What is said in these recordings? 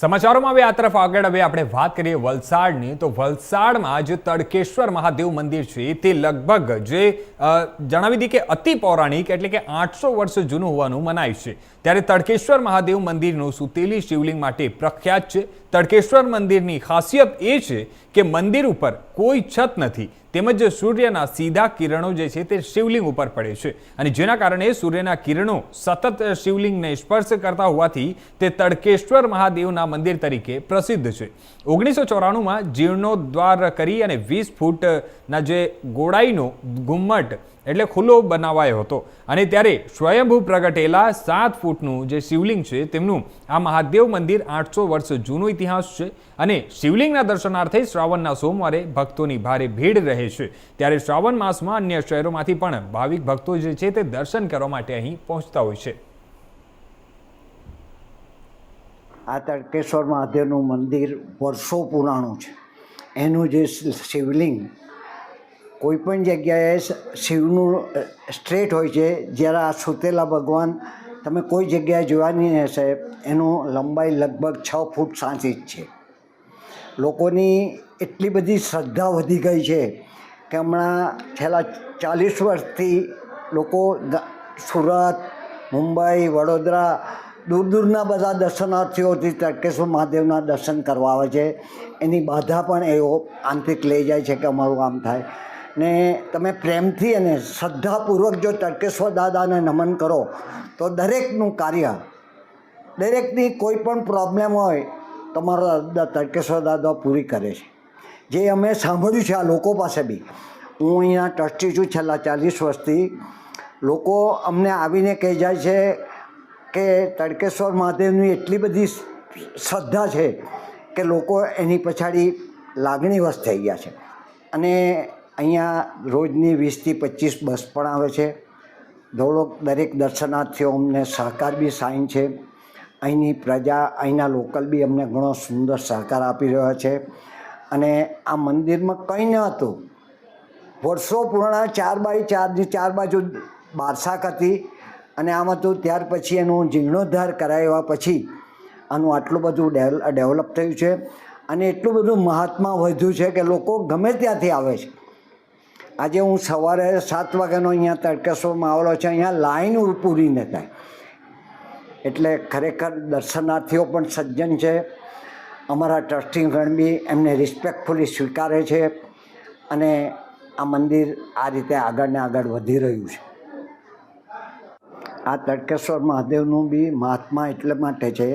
સમાચારોમાં હવે આ તરફ આગળ હવે આપણે વાત કરીએ વલસાડની તો વલસાડમાં જે તડકેશ્વર મહાદેવ મંદિર છે તે લગભગ જે જણાવી દી કે અતિ પૌરાણિક એટલે કે 800 વર્ષ જૂનું હોવાનું મનાય છે। ત્યારે તડકેશ્વર મહાદેવ મંદિરનું સુતેલી શિવલિંગ માટે પ્રખ્યાત છે। તડકેશ્વર મંદિરની ખાસિયત એ છે કે મંદિર ઉપર કોઈ છત નથી તેમજ સૂર્યના સીધા કિરણો જે છે તે શિવલિંગ ઉપર પડે છે અને જેના કારણે સૂર્યના કિરણો સતત શિવલિંગને સ્પર્શ કરતા હોવાથી તે તડકેશ્વર મહાદેવના મંદિર તરીકે પ્રસિદ્ધ છે। 1994માં જીર્ણોદ્ધાર કરી અને 20 ફૂટના જે ગોળાઈનો ગુમ્મટ એટલે ખુલ્લો બનાવાયો હતો અને ત્યારે સ્વયંભૂ પ્રગટેલા 7 ફૂટનું જે શિવલિંગ છે તેમનું આ મહાદેવ મંદિર 800 વર્ષ જૂનો ઇતિહાસ છે અને શિવલિંગના દર્શનાર્થે શ્રાવણના સોમવારે ભક્તોની ભારે ભીડ રહે છે। ત્યારે શ્રાવણ માસમાં અન્ય શહેરોમાંથી પણ ભાવિક ભક્તો જે છે તે દર્શન કરવા માટે અહીં પહોંચતા હોય છે। આ તડકેશ્વર મહાદેવનું મંદિર વર્ષો પુરાણું છે। એનું જે શિવલિંગ કોઈ પણ જગ્યાએ શિવનું સ્ટ્રેટ હોય છે। જ્યારે આ સુતેલા ભગવાન તમે કોઈ જગ્યાએ જોવા નહીં હશે। એનું લંબાઈ લગભગ 6 ફૂટ 7 ઇંચ છે। લોકોની એટલી બધી શ્રદ્ધા વધી ગઈ છે કે હમણાં છેલ્લા 40 વર્ષથી લોકો સુરત, મુંબઈ, વડોદરા દૂર દૂરના બધા દર્શનાર્થીઓથી તડકેશ્વર મહાદેવના દર્શન કરવા આવે છે। એની બાધા પણ એવો આંતરિક લઈ જાય છે કે અમારું આમ થાય ને તમે પ્રેમથી અને શ્રદ્ધાપૂર્વક જો તડકેશ્વર દાદાને નમન કરો તો દરેકનું કાર્ય, દરેકની કોઈ પણ પ્રોબ્લેમ હોય તમારા તડકેશ્વર દાદા પૂરી કરે છે। જે અમે સાંભળ્યું છે આ લોકો પાસે બી, હું અહીંયા ટ્રસ્ટી છું છેલ્લા 40 વર્ષથી, લોકો અમને આવીને કહી જાય છે કે તડકેશ્વર મહાદેવની એટલી બધી શ્રદ્ધા છે કે લોકો એની પછાડી લાગણીવશ થઈ ગયા છે અને અહીંયા રોજની 20થી 25 બસ પણ આવે છે। દરેક દર્શનાર્થીઓ અમને સહકાર બી સાઈન છે। અહીંની પ્રજા, અહીંના લોકલ બી અમને ઘણો સુંદર સહકાર આપી રહ્યા છે અને આ મંદિરમાં કંઈ ન હતું। વર્ષો પુરાણા 4x4ની 4 બાજુ બારસાક હતી અને આમ હતું। ત્યાર પછી એનું જીર્ણોદ્ધાર કરાવ્યા પછી આનું આટલું બધું ડેવલપ થયું છે અને એટલું બધું મહાત્મા વધ્યું છે કે લોકો ગમે ત્યાંથી આવે છે। આજે હું સવારે 7 વાગ્યાનો અહીંયા તડકેશ્વરમાં આવેલો છે। અહીંયા લાઈન પૂરી ન થાય એટલે ખરેખર દર્શનાર્થીઓ પણ સજ્જન છે। અમારા ટ્રસ્ટીગણ બી એમને રિસ્પેક્ટફુલી સ્વીકારે છે અને આ મંદિર આ રીતે આગળ ને આગળ વધી રહ્યું છે। આ તડકેશ્વર મહાદેવનું બી મહાત્મા એટલા માટે છે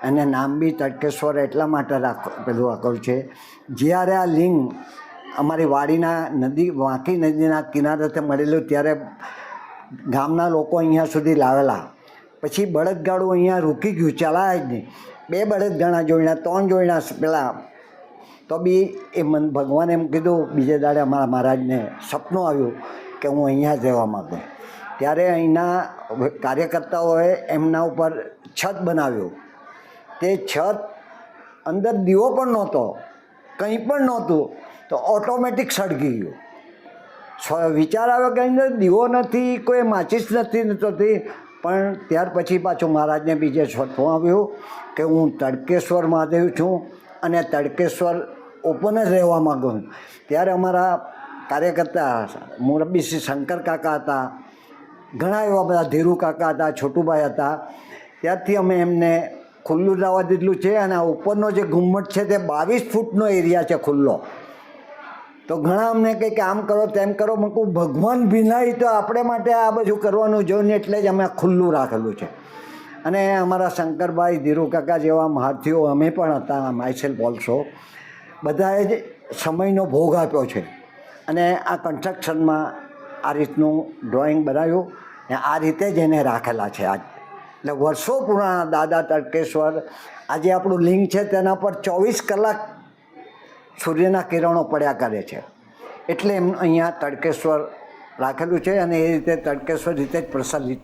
અને નામ બી તડકેશ્વર એટલા માટે રાખ્યું છે। જ્યારે આ લિંગ અમારી વાડીના નદી, વાંકી નદીના કિનારેથી મળેલું ત્યારે ગામના લોકો અહીંયા સુધી લાવેલા। પછી બળદગાડું અહીંયા રૂકી ગયું, ચલાય જ નહીં। 2 બળદગાડા જોઈના, 3 જોઈના પેલા તો બી એ ભગવાને એમ કીધું, બીજે દાડે અમારા મહારાજને સપનું આવ્યું કે હું અહીંયા જ રહેવા માગું। ત્યારે અહીંના કાર્યકર્તાઓએ એમના ઉપર છત બનાવ્યું। તે છત અંદર દીવો પણ નહોતો, કંઈ પણ નહોતું, તો ઓટોમેટિક સળગી ગયું। વિચાર આવ્યો કે અંદર દીવો નથી, કોઈ માચીસ નથી થતી, પણ ત્યાર પછી પાછું મહારાજને બીજે સપનું આવ્યું કે હું તડકેશ્વર મહાદેવ છું અને તડકેશ્વર ઓપન જ રહેવા માગું છું। ત્યારે અમારા કાર્યકર્તા મુરબ્બી શ્રી શંકર કાકા હતા, ઘણા એવા બધા ધીરુ કાકા હતા, છોટુભાઈ હતા। ત્યારથી અમે એમને ખુલ્લું રહેવા દીધું છે અને આ ઉપરનો જે ઘુમ્મટ છે તે 22 ફૂટનો એરિયા છે ખુલ્લો। તો ઘણા અમને કંઈ કે આમ કરો તેમ કરો, મેં કહું ભગવાન ભીનાઈ તો આપણે માટે આ બધું કરવાનું જોઈને એટલે જ અમે ખુલ્લું રાખેલું છે। અને અમારા શંકરભાઈ, ધીરુ કાકા જેવા મહારથીઓ અમે પણ હતા, માયસેલ્ફ ઓલ્સો, બધાએ જ સમયનો ભોગ આપ્યો છે અને આ કન્સ્ટ્રક્શનમાં આ રીતનું ડ્રોઈંગ બનાવ્યું ને આ રીતે જ એને રાખેલા છે આજ। એટલે વર્ષો પુરાણા દાદા તડકેશ્વર, આજે આપણું લિંગ છે તેના પર 24 કલાક સૂર્યના કિરણો પડ્યા કરે છે એટલે એમ અહીંયા તડકેશ્વર રાખેલું છે અને એ રીતે તડકેશ્વર રીતે જ પ્રસારિત